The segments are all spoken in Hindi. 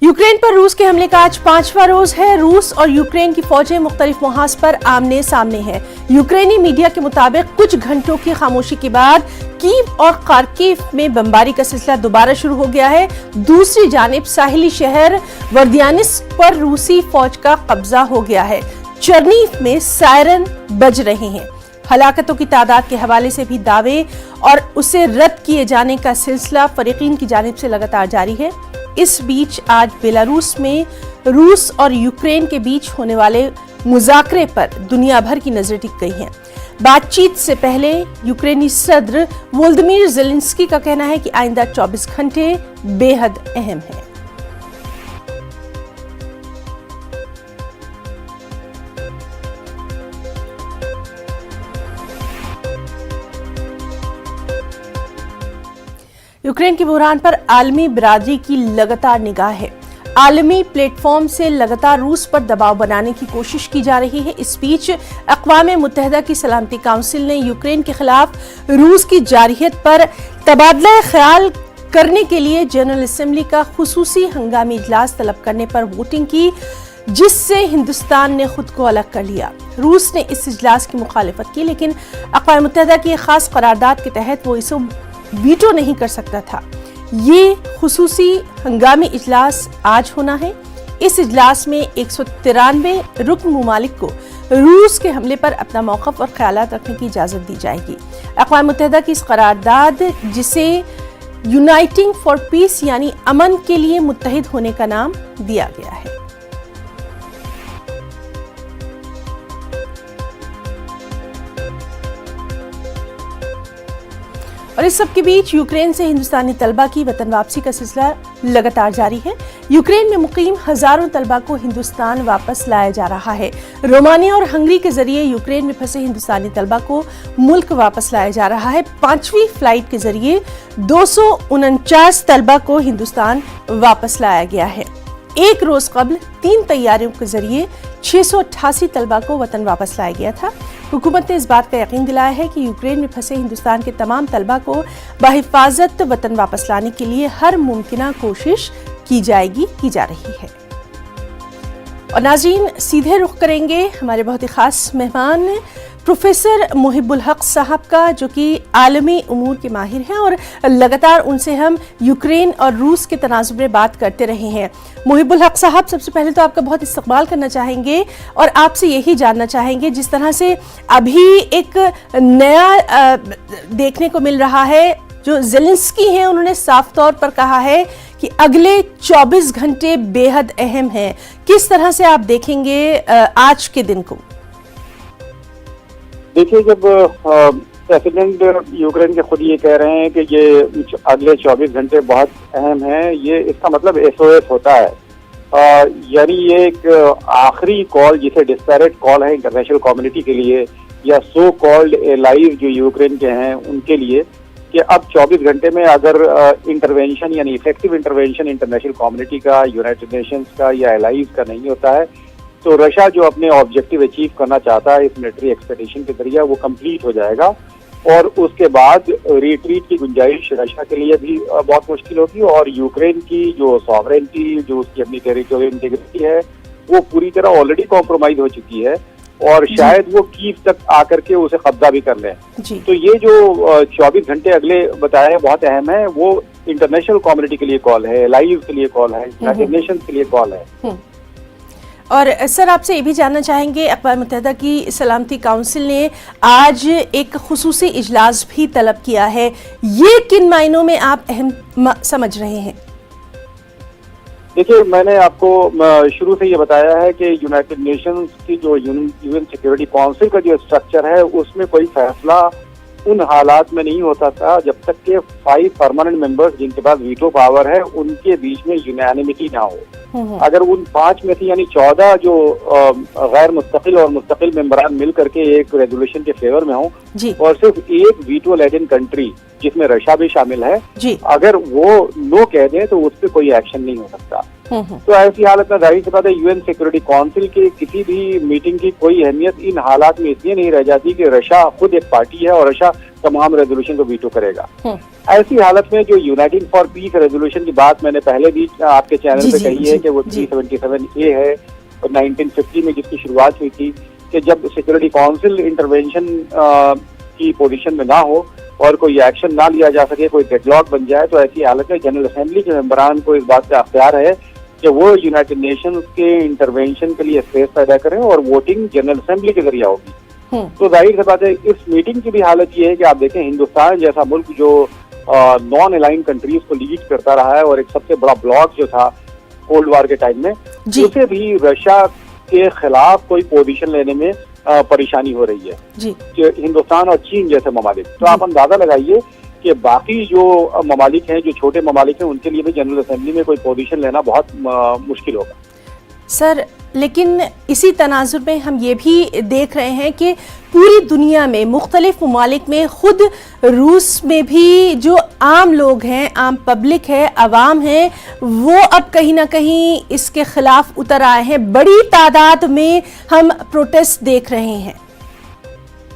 यूक्रेन पर रूस के हमले का आज 5वां रोज है। रूस और यूक्रेन की फौजें मुख्तलिफ मुहाज पर आमने सामने हैं। यूक्रेनी मीडिया के मुताबिक कुछ घंटों की खामोशी के बाद कीव और खार्किव में बमबारी का सिलसिला दोबारा शुरू हो गया है। दूसरी जानिब साहिली शहर वर्दियानिस्क पर रूसी फौज का कब्जा हो गया है। चर्नीव में सायरन बज रहे हैं। हलाकतों की तादाद के हवाले से भी दावे और उसे रद्द किए जाने का सिलसिला फरीकीन की जानिब से लगातार जारी है। इस बीच आज बेलारूस में रूस और यूक्रेन के बीच होने वाले मुज़ाकरे पर दुनिया भर की नजरें टिक गई हैं। बातचीत से पहले यूक्रेनी सदर वोलोदिमीर ज़ेलेंस्की का कहना है कि आइंदा 24 घंटे बेहद अहम है। यूक्रेन के बुहरान पर आलमी बिरादरी की लगातार निगाह है। आलमी प्लेटफॉर्म से लगातार रूस पर दबाव बनाने की कोशिश की जा रही है। इस बीच अक़वाम मुत्तहिदा की सलामती काउंसिल ने यूक्रेन के खिलाफ रूस की जारहियत पर तबादला ख्याल करने के लिए जनरल असेंबली का खुसूसी हंगामी इजलास तलब करने पर वोटिंग की, जिससे हिंदुस्तान ने खुद को अलग कर लिया। रूस ने इस इजलास की मुखालिफत की, लेकिन अक़वाम मुत्तहिदा की एक खास करारदाद के तहत वो इसे वीटो नहीं कर सकता था। ये खुसूसी हंगामी इजलास आज होना है। इस इजलास में 193 रुकन मुमालिक को रूस के हमले पर अपना मौक़िफ़ और ख्यालात रखने की इजाज़त दी जाएगी। अक़वाम मुत्तहिदा की इस करारदाद, जिसे यूनाइटिंग फॉर पीस यानी अमन के लिए मुत्तहिद होने का नाम दिया गया है। और इस सब के बीच यूक्रेन से हिंदुस्तानी तलबा की वतन वापसी का सिलसिला लगातार जारी है। यूक्रेन में मुकीम हजारों तलबा को हिंदुस्तान वापस लाया जा रहा है। रोमानिया और हंगरी के जरिए यूक्रेन में फंसे हिंदुस्तानी तलबा को मुल्क वापस लाया जा रहा है। 5वीं फ्लाइट के जरिए 249 तलबा को हिंदुस्तान वापस लाया गया है। एक रोज कबल 3 तैयारियों के जरिए 688 तलबा को वतन वापस लाया गया था। हुकूमत ने इस बात का यकीन दिलाया है कि यूक्रेन में फंसे हिंदुस्तान के तमाम तलबा को बाहिफाजत वतन वापस लाने के लिए हर मुमकिना कोशिश की जा रही है। और नाज़रीन, सीधे रुख करेंगे हमारे बहुत ही खास मेहमान प्रोफेसर मुहिबुल हक साहब का, जो कि आलमी उमूर के माहिर हैं और लगातार उनसे हम यूक्रेन और रूस के तनाज़ुर में बात करते रहे हैं। मुहिबुल हक साहब, सबसे पहले तो आपका बहुत इस्तकबाल करना चाहेंगे और आपसे यही जानना चाहेंगे, जिस तरह से अभी एक नया देखने को मिल रहा है, जो ज़ेलेंस्की हैं उन्होंने साफ तौर पर कहा है कि अगले 24 घंटे बेहद अहम हैं। किस तरह से आप देखेंगे आज के दिन को? देखिए, जब प्रेसिडेंट यूक्रेन के खुद ये कह रहे हैं कि ये अगले 24 घंटे बहुत अहम हैं, ये इसका मतलब SOS होता है। यानी ये एक आखिरी कॉल, जिसे डिस्पैरेट कॉल है इंटरनेशनल कम्युनिटी के लिए या सो कॉल्ड एलाइज जो यूक्रेन के हैं उनके लिए, कि अब 24 घंटे में अगर इंटरवेंशन यानी इफेक्टिव इंटरवेंशन इंटरनेशनल कम्युनिटी का, यूनाइटेड नेशंस का या एलाइज का नहीं होता है, तो रशिया जो अपने ऑब्जेक्टिव अचीव करना चाहता है इस मिलिट्री एक्सपेडिशन के जरिए, वो कंप्लीट हो जाएगा। और उसके बाद रिट्रीट की गुंजाइश रशिया के लिए भी बहुत मुश्किल होगी और यूक्रेन की जो सॉवरेनिटी, जो उसकी अपनी टेरिटोरियल इंटीग्रिटी है, वो पूरी तरह ऑलरेडी कॉम्प्रोमाइज हो चुकी है और शायद वो कीव तक आकर के उसे कब्जा भी कर लें। तो ये जो 24 घंटे अगले बताए हैं बहुत अहम है। वो इंटरनेशनल कम्युनिटी के लिए कॉल है, एलाइज के लिए कॉल है, यूनाइटेड नेशंस के लिए कॉल है। और सर, आपसे ये भी जानना चाहेंगे, अक़वाम मुत्तहिदा की सलामती काउंसिल ने आज एक खुसूसी इजलास भी तलब किया है। ये किन मायनों में आप अहम समझ रहे हैं? देखिए, मैंने आपको शुरू से ये बताया है कि यूनाइटेड नेशंस की जो यूएन सिक्योरिटी काउंसिल का जो स्ट्रक्चर है, उसमें कोई फैसला उन हालात में नहीं होता था जब तक के 5 परमानेंट मेंबर्स, जिनके पास वीटो पावर है, उनके बीच में यूनानिमिटी ना हो। अगर उन 5 में से यानी 14 जो गैर मुस्तकिल और मुस्तकिल मेंबरान मिल करके एक रेजोल्यूशन के फेवर में हो और सिर्फ एक वीटो लेडन कंट्री, जिसमें रशिया भी शामिल है, अगर वो नो कह दें तो उस पर कोई एक्शन नहीं हो सकता। तो ऐसी हालत में जाहिर सी बात है यूएन सिक्योरिटी काउंसिल की किसी भी मीटिंग की कोई अहमियत इन हालात में इसलिए नहीं रह जाती कि रशिया खुद एक पार्टी है और रशिया तमाम रेजोल्यूशन को वीटो करेगा। ऐसी हालत में जो यूनाइटेड फॉर पीस रेजोल्यूशन की बात मैंने पहले भी आपके चैनल पे कही है कि वो 377A है और 1950 में जिसकी शुरुआत हुई थी कि जब सिक्योरिटी काउंसिल इंटरवेंशन की पोजीशन में ना हो और कोई एक्शन ना लिया जा सके, कोई डेडलॉक बन जाए, तो ऐसी हालत में जनरल असेंबली के मेंबरान को इस बात का अख्तियार है कि वो यूनाइटेड नेशंस के इंटरवेंशन के लिए स्पेस पैदा करें और वोटिंग जनरल असेंबली के जरिए होगी। तो जाहिर सी बात है इस मीटिंग की भी हालत ये है कि आप देखें हिंदुस्तान जैसा मुल्क जो नॉन अलाइंड कंट्रीज को लीड करता रहा है और एक सबसे बड़ा ब्लॉक जो था कोल्ड वार के टाइम में, उसे भी रशिया के खिलाफ कोई पोजीशन लेने में परेशानी हो रही है जी। हिंदुस्तान और चीन जैसे ममालिक, तो आप अंदाजा लगाइए कि बाकी जो ममालिक हैं, जो छोटे ममालिक हैं, उनके लिए भी जनरल असेंबली में कोई पोजीशन लेना बहुत मुश्किल होगा। सर, लेकिन इसी तनाजुर में हम ये भी देख रहे हैं कि पूरी दुनिया में मुख्तलिफ ममालिक में, खुद रूस में भी जो आम लोग हैं, आम पब्लिक है, अवाम है, वो अब कहीं ना कहीं इसके खिलाफ उतर आए हैं। बड़ी तादाद में हम प्रोटेस्ट देख रहे हैं।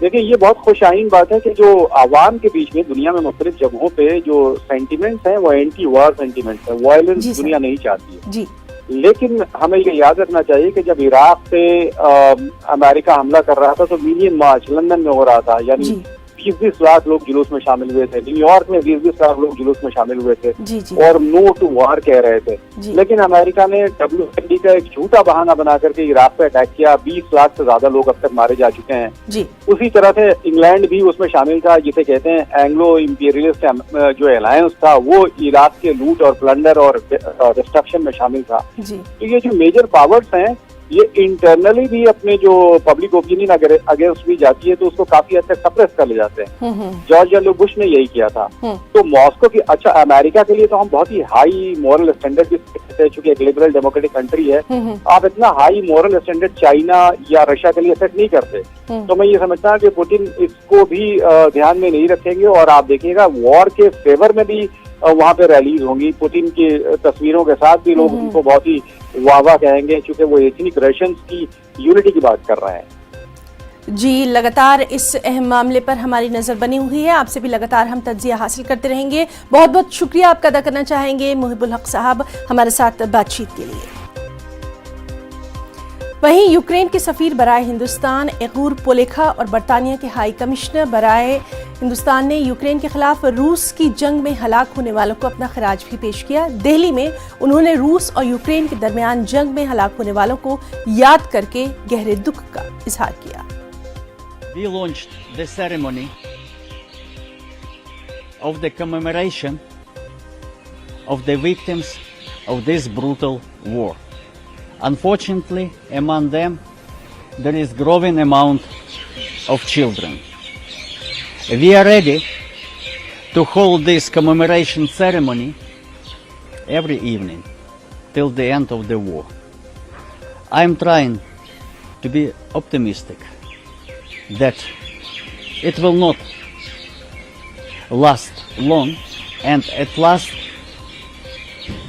देखिए, ये बहुत खुशाइन बात है कि जो आवाम के बीच में दुनिया में मुख्तलिफ जगहों पे जो सेंटिमेंट्स हैं वो एंटी वार सेंटिमेंट्स हैं। वायलेंस दुनिया नहीं चाहती है जी। लेकिन हमें ये याद रखना चाहिए कि जब इराक पे अमेरिका हमला कर रहा था तो मिलियन मार्च लंदन में हो रहा था, यानी 20-20 लाख लोग जुलूस में शामिल हुए थे। न्यूयॉर्क में 20-20 लाख लोग जुलूस में शामिल हुए थे और नो टू वार कह रहे थे। लेकिन अमेरिका ने WMD का एक झूठा बहाना बना करके इराक पे अटैक किया। 20 लाख से ज्यादा लोग अब तक मारे जा चुके हैं। उसी तरह से इंग्लैंड भी उसमें शामिल था, जिसे कहते हैं एंग्लो इंपीरियलिस्ट जो अलायंस था, वो इराक के लूट और प्लंडर और डिस्ट्रक्शन में शामिल था। तो ये जो मेजर पावर्स हैं ये इंटरनली भी अपने जो पब्लिक ओपिनियन अगेंस्ट भी जाती है तो उसको काफी हद तक सप्रेस कर ले जाते हैं। जॉर्ज डब्ल्यू बुश ने यही किया था। तो मॉस्को की, अच्छा अमेरिका के लिए तो हम बहुत ही हाई मॉरल स्टैंडर्ड भी, चूंकि एक लिबरल डेमोक्रेटिक कंट्री है, आप इतना हाई मॉरल स्टैंडर्ड चाइना या रशिया के लिए सेट नहीं करते। तो मैं ये समझता हूँ कि पुतिन इसको भी ध्यान में नहीं रखेंगे और आप देखिएगा वॉर के फेवर में भी वहाँ पे रैलीज होंगी। पुतिन की तस्वीरों के साथ भी लोग उनको बहुत ही वाह कहेंगे, क्योंकि वो एथनिक रशियंस की यूनिटी की बात कर रहे हैं। जी, लगातार इस अहम मामले पर हमारी नज़र बनी हुई है। आपसे भी लगातार हम तज्जिया हासिल करते रहेंगे। बहुत बहुत शुक्रिया आपका अदा करना चाहेंगे मुहिबुल हक साहब हमारे साथ बातचीत के लिए। वहीं यूक्रेन के सफ़ीर बराए हिंदुस्तान एगूर पोलेखा और बरतानिया के हाई कमिश्नर बराए हिंदुस्तान ने यूक्रेन के खिलाफ रूस की जंग में हलाक होने वालों को अपना खराज भी पेश किया। दिल्ली में उन्होंने रूस और यूक्रेन के दरमियान जंग में हलाक होने वालों को याद करके गहरे दुख का इजहार किया। We launched the ceremony of the commemoration of the victims of this brutal war. Unfortunately, among them, there is growing amount of children. We are ready to hold this commemoration ceremony every evening till the end of the war. I am trying to be optimistic that it will not last long and at last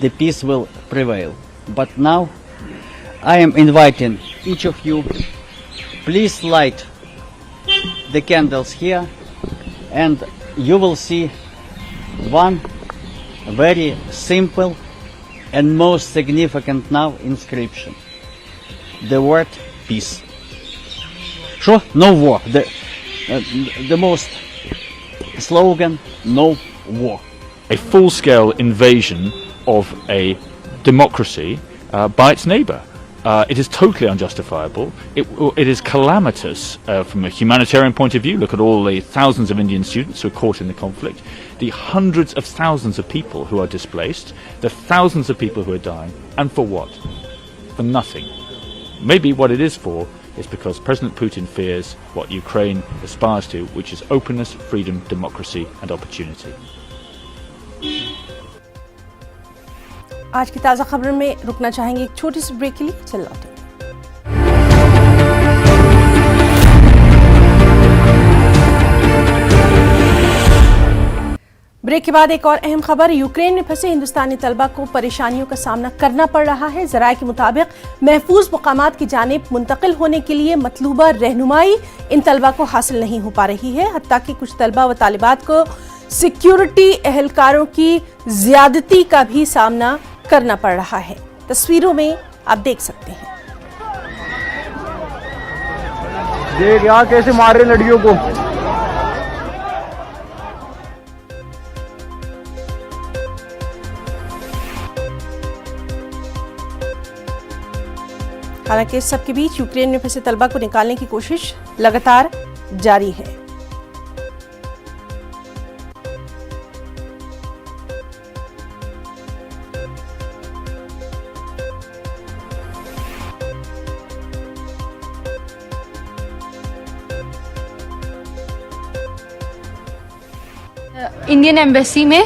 the peace will prevail. But now I am inviting each of you, please light the candles here and you will see one very simple and most significant now inscription. The word peace. Sure, no war. The most slogan, no war. A full-scale invasion of a democracy by its neighbour. It is totally unjustifiable. It is calamitous from a humanitarian point of view. Look at all the thousands of Indian students who are caught in the conflict, the hundreds of thousands of people who are displaced, the thousands of people who are dying, and for what? For nothing. Maybe what it is for is because President Putin fears what Ukraine aspires to, which is openness, freedom, democracy and opportunity. आज की ताज़ा खबर में रुकना चाहेंगे एक छोटी सी ब्रेक के लिए। चल लौटेंगे। ब्रेक के बाद एक और अहम खबर, यूक्रेन में फंसे हिंदुस्तानी तलबा को परेशानियों का सामना करना पड़ रहा है। ज़राए के मुताबिक महफूज मकामात की जानिब मुंतकिल होने के लिए मतलूबा रहनुमाई इन तलबा को हासिल नहीं हो पा रही है। हत्ता कि कुछ तलबा व तालिबात को सिक्योरिटी एहलकारों की ज्यादती का भी सामना करना पड़ रहा है। तस्वीरों में आप देख सकते हैं। देख यहाँ कैसे मार रहे लड़कियों को। हालांकि इस सबके बीच यूक्रेन में फंसे तलबा को निकालने की कोशिश लगातार जारी है। इंडियन एम्बेसी में,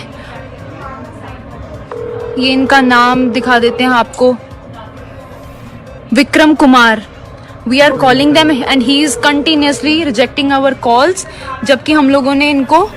ये इनका नाम दिखा देते हैं आपको, Vikram Kumar. We are calling them and he is continuously rejecting our calls, जबकि हम लोगों ने इनको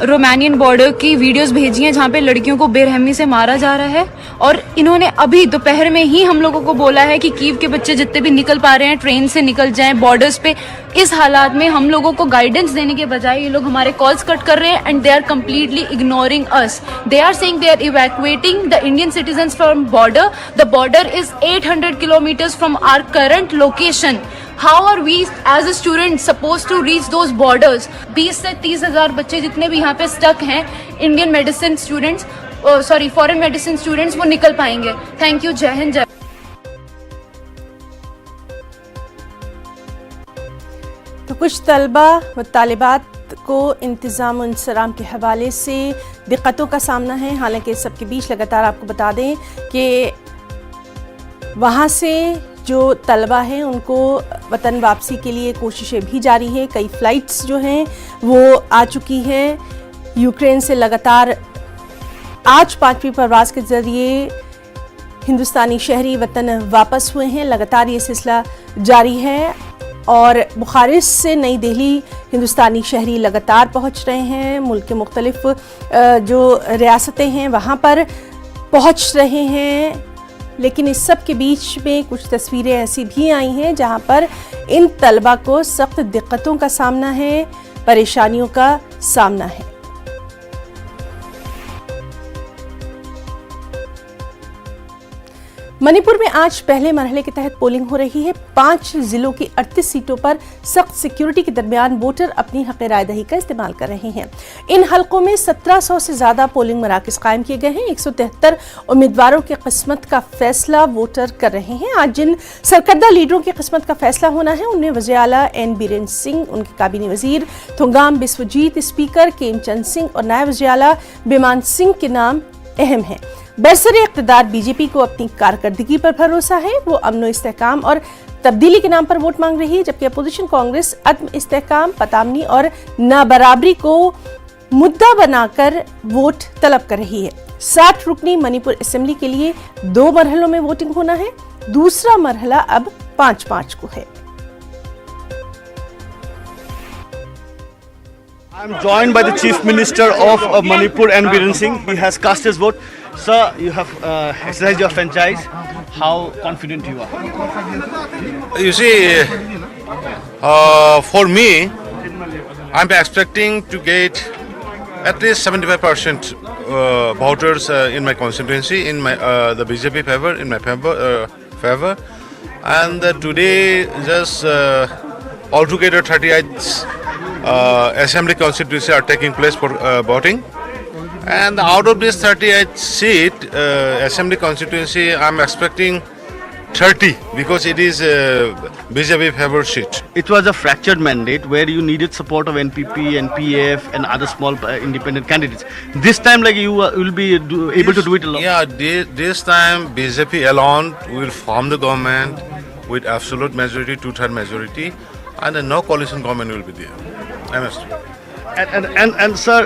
रोमानियन बॉर्डर की वीडियोस भेजी हैं जहाँ पे लड़कियों को बेरहमी से मारा जा रहा है। और इन्होंने अभी दोपहर में ही हम लोगों को बोला है कि कीव के बच्चे जितने भी निकल पा रहे हैं ट्रेन से निकल जाएं बॉर्डर्स पे। इस हालात में हम लोगों को गाइडेंस देने के बजाय ये लोग हमारे कॉल्स कट कर रहे हैं and they are completely ignoring us. They are saying they are evacuating the Indian citizens from border. The border is 800 kilometres from our current location. How are we as a student supposed to reach those borders? 20 से 30 हजार बच्चे जितने भी यहाँ पे स्टक हैं, Indian medicine students, sorry foreign medicine students, वो निकल पाएंगे। Thank you. जय हिंद, जय। तो कुछ तलबा व तालिबात को इंतज़ाम इंसराम के हवाले से दिक्कतों का सामना है। हालांकि इस सबके बीच लगातार आपको बता दें कि वहाँ से जो तलबा हैं उनको वतन वापसी के लिए कोशिशें भी जारी है। कई फ़्लाइट्स जो हैं वो आ चुकी हैं यूक्रेन से। लगातार आज 5वीं परवाज़ के ज़रिए हिंदुस्तानी शहरी वतन वापस हुए हैं। लगातार ये सिलसिला जारी है और बुखारेस्ट से नई दिल्ली हिंदुस्तानी शहरी लगातार पहुंच रहे हैं। मुल्क के मुख्तलिफ जो रियासतें हैं वहाँ पर पहुंच रहे हैं। लेकिन इस सब के बीच में कुछ तस्वीरें ऐसी भी आई हैं जहां पर इन तलबा को सख्त दिक्कतों का सामना है, परेशानियों का सामना है। मणिपुर में आज पहले मरहले के तहत पोलिंग हो रही है। 5 जिलों की 38 सीटों पर सख्त सिक्योरिटी के दरमियान वोटर अपनी हक राय दही का इस्तेमाल कर रहे हैं। इन हलकों में 1700 से ज्यादा पोलिंग मराकज कायम किए गए हैं। 173 उम्मीदवारों की किस्मत का फैसला वोटर कर रहे हैं। आज जिन सरकर्दा लीडरों की किस्मत का फैसला होना है उनमें वज़ीर आला एन बीरेन सिंह, उनके काबीना वजीर थोंगाम बिस्वजीत, स्पीकर केमचंद सिंह और नायब वज़ीर आला बिमान सिंह के नाम अहम हैं। बरसरे इक़्तिदार बीजेपी को अपनी कारकर्दगी पर भरोसा है। वो अमन इस्तेहकाम और तब्दीली के नाम पर वोट मांग रही है, जबकि अपोजिशन कांग्रेस अदम इस्तेहकाम, पतामनी और नाबराबरी को मुद्दा बनाकर वोट तलब कर रही है। 60 रुकनी मणिपुर असेंबली के लिए 2 मरहलों में वोटिंग होना है। दूसरा मरहला अब 5-5 को है। I am joined by the Chief Minister of Manipur, N. Biren Singh. He has cast his vote. Sir, you have exercised your franchise. How confident you are? You see, for me, I'm expecting to get at least 75% voters in my constituency, in my the BJP favor, in my favor. And today, just altogether 38 assembly constituency are taking place for voting. And out of this 38 seat assembly constituency, I'm expecting 30 because it is BJP favor seat. It was a fractured mandate where you needed support of NPP, NPF, and other small independent candidates. This time, like you will be able to do it alone. Yeah, this time BJP alone will form the government with absolute majority, 2/3 majority, and no coalition government will be there. I'm sure. And sir,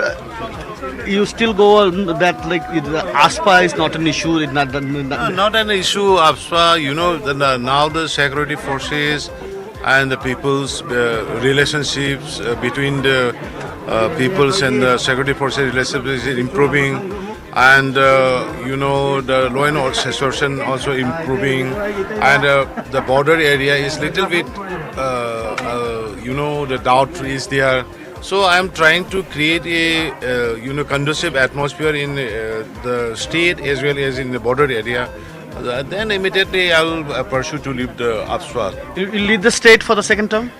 you still go on that like the ASPA is not an issue. It's Not an issue. ASPA, you know, now the security forces and the people's relationships between the peoples and the security forces relationships is improving, and you know the law and order situation also improving, and the border area is little bit you know the doubt is there So I am trying to create a conducive atmosphere in the state as well as in the border area. Then immediately I will pursue to leave the APSPA. You lead the state for the second term?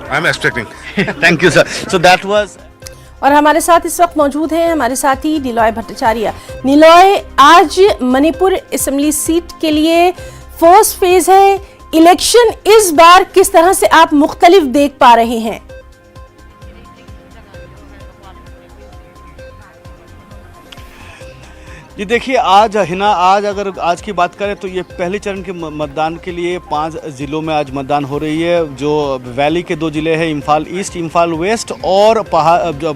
I am expecting. Thank you, sir. So that was. और हमारे साथ इस वक्त मौजूद हैं हमारे साथी निलॉय भट्टाचार्य। निलॉय, आज मणिपुर असेंबली सीट के लिए फर्स्ट फेज है, इलेक्शन इस बार किस तरह से आप मुख्तलिफ देख पा रहे हैं? जी देखिए, आज हिना, आज अगर आज की बात करें तो ये पहले चरण के मतदान के लिए 5 ज़िलों में आज मतदान हो रही है। जो वैली के 2 ज़िले हैं, इम्फाल ईस्ट, इम्फाल वेस्ट और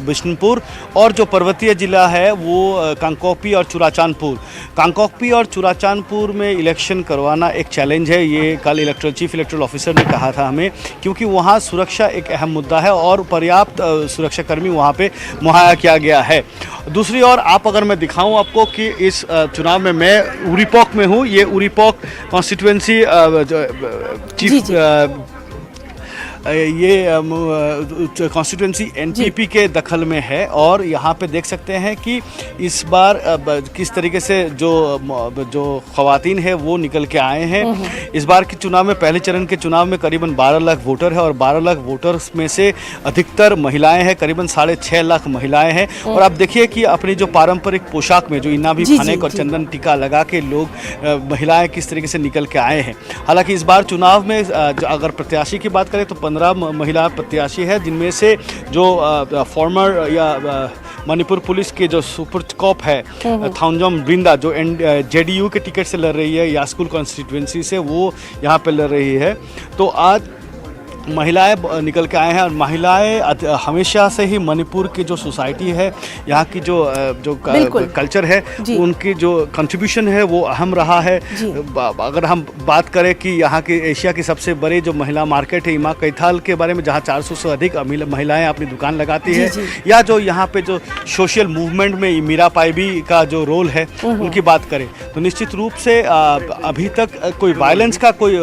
बिशनपुर, और जो पर्वतीय ज़िला है वो कांगकोपी और चुराचांदपुर। कांगकोपी और चुराचांदपुर में इलेक्शन करवाना एक चैलेंज है, ये कल चीफ इलेक्टोरल ऑफिसर ने कहा था हमें, क्योंकि वहाँ सुरक्षा एक अहम मुद्दा है और पर्याप्त सुरक्षाकर्मी वहाँ पे मुहैया किया गया है। दूसरी ओर आप अगर मैं दिखाऊं आपको कि इस चुनाव में मैं उरीपोक में हूं, ये उरीपोक कॉन्स्टिट्यूएंसी चीफ ये कॉन्स्टिट्यूएंसी एनपीपी के दखल में है। और यहाँ पे देख सकते हैं कि इस बार किस तरीके से जो ख़वातीन है वो निकल के आए हैं। इस बार के चुनाव में, पहले चरण के चुनाव में करीबन 12 लाख वोटर है और 12 लाख वोटर्स में से अधिकतर महिलाएं हैं, करीबन 6.5 लाख महिलाएं हैं। और आप देखिए कि अपनी जो पारंपरिक पोशाक में जो इनामी फानेक और चंदन टीका लगा के लोग, महिलाएं किस तरीके से निकल के आए हैं। हालांकि इस बार चुनाव में अगर प्रत्याशी की बात करें तो 15 महिला प्रत्याशी है, जिनमें से जो फॉर्मर या मणिपुर पुलिस के जो सुपर कॉप है थाउंजम ब्रिंदा, जो जेडीयू के टिकट से लड़ रही है, यास्कुल कॉन्स्टिट्यूएंसी से, वो यहाँ पे लड़ रही है। तो आज महिलाएं निकल के आए हैं और महिलाएं हमेशा से ही मणिपुर की जो सोसाइटी है, यहाँ की जो कल्चर है, उनकी जो कंट्रीब्यूशन है वो अहम रहा है। अगर हम बात करें कि यहाँ की एशिया की सबसे बड़ी जो महिला मार्केट है इमा कैथल के बारे में, जहाँ 400 से अधिक महिलाएं अपनी दुकान लगाती है, या जो यहाँ पे जो सोशल मूवमेंट में मीरा पाइबी का जो रोल है उनकी बात करें, तो निश्चित रूप से अभी तक कोई वायलेंस का कोई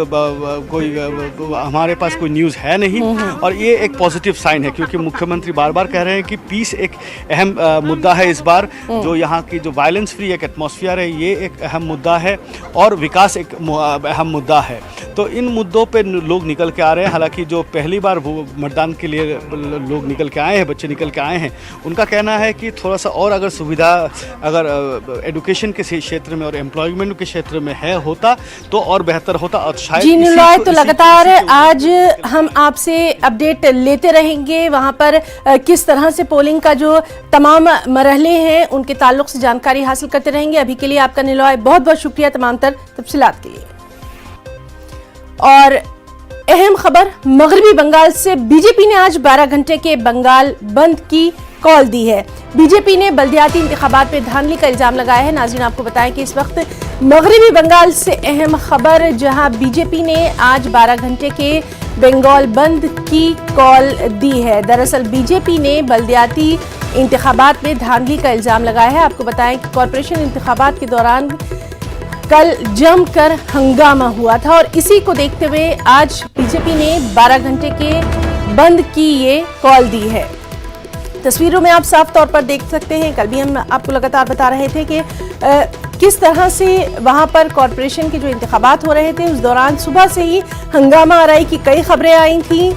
हमारे पास कोई न्यूज़ है नहीं। और ये एक पॉजिटिव साइन है, क्योंकि मुख्यमंत्री बार बार कह रहे हैं कि पीस एक अहम मुद्दा है इस बार। जो यहाँ की जो वायलेंस फ्री एक एटमॉस्फेयर है, ये एक अहम मुद्दा है, और विकास एक अहम मुद्दा है। तो इन मुद्दों पे लोग निकल के आ रहे हैं। हालांकि जो पहली बार मतदान के लिए लोग निकल के आए हैं, बच्चे निकल के आए हैं, उनका कहना है कि थोड़ा सा और अगर सुविधा अगर एडुकेशन के क्षेत्र में और एम्प्लॉयमेंट के क्षेत्र में होता तो और बेहतर होता। और शायद तो लगातार आज हम आपसे अपडेट लेते रहेंगे, वहां पर किस तरह से पोलिंग का जो तमाम मरहले हैं उनके ताल्लुक से जानकारी हासिल करते रहेंगे। अभी के लिए आपका निलॉय बहुत बहुत शुक्रिया तमाम तर तफसीलात के लिए। और अहम खबर, मगरबी बंगाल से बीजेपी ने आज 12 घंटे के बंगाल बंद की कॉल दी है। बीजेपी ने बल्दियाती इंतखाबात में धांधली का इल्जाम लगाया है। नाज़रीन, आपको बताएं कि इस वक्त मगरबी बंगाल से अहम खबर, जहां बीजेपी ने आज 12 घंटे के बंगाल बंद की कॉल दी है। दरअसल बीजेपी ने बल्दियाती इंतखाबात में धांधली का इल्जाम लगाया है। आपको बताएं कि कॉरपोरेशन इंतखाबात के दौरान कल जमकर हंगामा हुआ था और इसी को देखते हुए आज बीजेपी ने 12 घंटे के बंद की ये कॉल दी है। तस्वीरों में आप साफ तौर पर देख सकते हैं, कल भी हम आपको लगातार बता रहे थे कि किस तरह से वहां पर कॉरपोरेशन के जो इंतखाबात हो रहे थे उस दौरान सुबह से ही हंगामा आराई की कई खबरें आई थी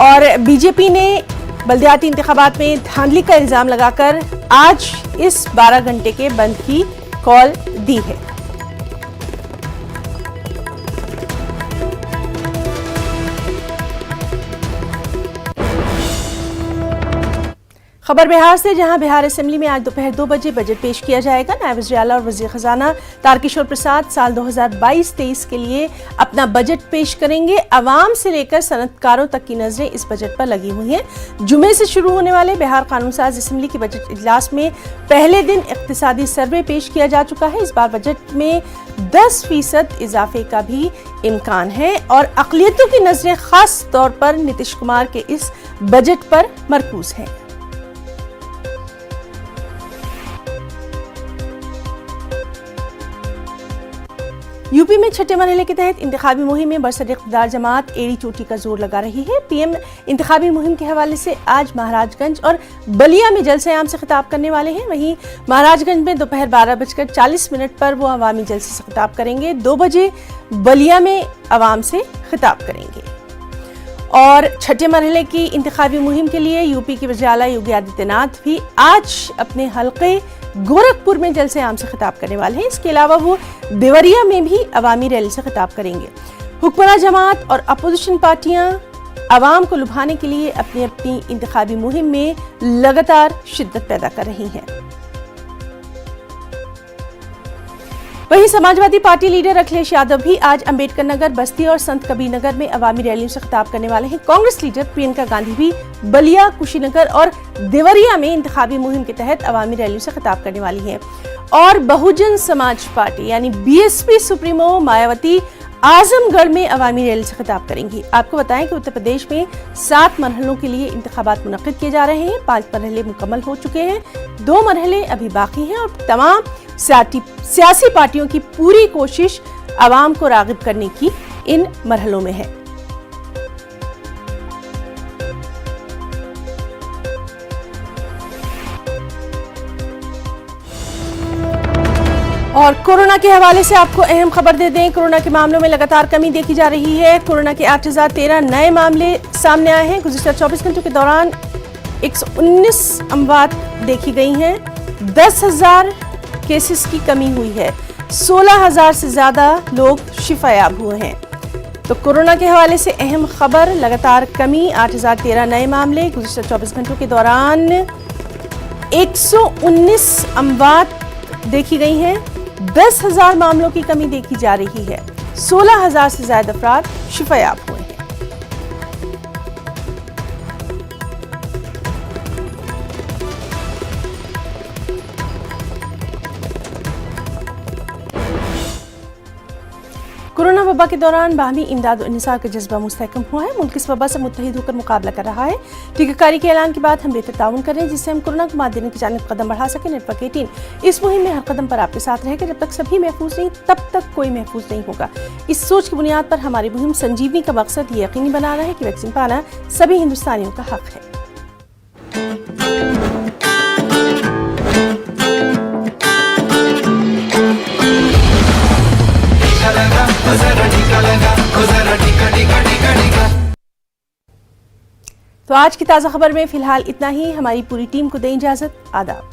और बीजेपी ने बल्दियाती इंतखाबात में धांधली का इल्जाम लगाकर आज इस 12 घंटे के बंद की कॉल दी है। खबर बिहार से, जहां बिहार असेंबली में आज दोपहर 2 बजे बजट पेश किया जाएगा। नायब वज़ीर आला और वज़ीर ख़ज़ाना तारकिशोर प्रसाद साल 2022-23 के लिए अपना बजट पेश करेंगे। आवाम से लेकर सनतकारों तक की नजरें इस बजट पर लगी हुई हैं। जुमे से शुरू होने वाले बिहार कानून साज असेंबली के बजट इजलास में पहले दिन इक़्तिसादी सर्वे पेश किया जा चुका है। इस बार बजट में 10% इजाफे का भी इम्कान है और अक़लियतों की नजरें खास तौर पर नीतीश कुमार के इस बजट पर मरकूज हैं। यूपी में छठे मरहले के तहत इंतखाबी मुहिम में बरसर इक़्तिदार जमात एड़ी चोटी का जोर लगा रही है। पीएम इंतखाबी मुहिम के हवाले से आज महाराजगंज और बलिया में जलसे आम से खिताब करने वाले हैं। वहीं महाराजगंज में दोपहर 12:40 पर वो अवामी जलसे से खिताब करेंगे। 2 बजे बलिया में अवाम से खिताब करेंगे। और छठे मरहले की इंतखाबी मुहिम के लिए यूपी के वज़ीर आला योगी आदित्यनाथ भी आज अपने हल्के गोरखपुर में जलसे आम से खिताब करने वाले हैं। इसके अलावा वो देवरिया में भी अवामी रैली से खिताब करेंगे। हुक्मरान जमात और अपोजिशन पार्टियां अवाम को लुभाने के लिए अपनी अपनी इंतखाबी मुहिम में लगातार शिद्दत पैदा कर रही हैं। वहीं समाजवादी पार्टी लीडर अखिलेश यादव भी आज अंबेडकर नगर, बस्ती और संत कबीर नगर में अवामी रैलियों से खिताब करने वाले हैं। कांग्रेस लीडर प्रियंका गांधी भी बलिया, कुशीनगर और देवरिया में इंतखाबी मुहिम के तहत अवामी रैलियों से खिताब करने वाली हैं। और बहुजन समाज पार्टी यानी बीएसपी सुप्रीमो मायावती आजमगढ़ में अवामी रैली से खिताब करेंगी। आपको बताएं कि उत्तर प्रदेश में 7 मरहलों के लिए इंतखाबात मुनक्किद किए जा रहे हैं। 5 मरहले मुकम्मल हो चुके हैं, 2 मरहले अभी बाकी हैं और तमाम सियासी पार्टियों की पूरी कोशिश अवाम को राग़िब करने की इन मरहलों में है। और कोरोना के हवाले से आपको अहम खबर दे दें, कोरोना के मामलों में लगातार कमी देखी जा रही है। कोरोना के 8013 नए मामले सामने आए हैं। गुज़िश्ता 24 घंटों के दौरान 119 अमवात देखी गई हैं। 10,000 केसेस की कमी हुई है। 16,000 से ज्यादा लोग शिफायाब हुए हैं। तो कोरोना के हवाले से अहम खबर, लगातार कमी, 8013 नए मामले। गुज़िश्ता 24 घंटों के दौरान 119 अमवात देखी गई हैं। 10,000 मामलों की कमी देखी जा रही है। 16,000 से ज्यादा अफराद शिफायाब हुए हैं। कोरोना वबा के दौरान बाहमी इमदाद और इंसार का जज्बा मुस्तहकम हुआ है। मुल्क इस वबा से मुत्तहिद होकर मुकाबला कर रहा है। टीकाकारी के ऐलान के बाद हम बेहतर ताउन कर रहे हैं, जिससे हम कोरोना को मात देने की जानिब कदम बढ़ा सकें। नेटवर्क 18 इस मुहिम में हर कदम पर आपके साथ रहेगा। जब तक सभी महफूज नहीं, तब तक कोई महफूज नहीं होगा। इस सोच की बुनियाद पर हमारी मुहिम संजीवनी का मकसद ये यकीनी बनाना है कि वैक्सीन पाना सभी हिंदुस्तानियों का हक है। तो आज की ताज़ा खबर में फिलहाल इतना ही। हमारी पूरी टीम को दें इजाज़त। आदाब।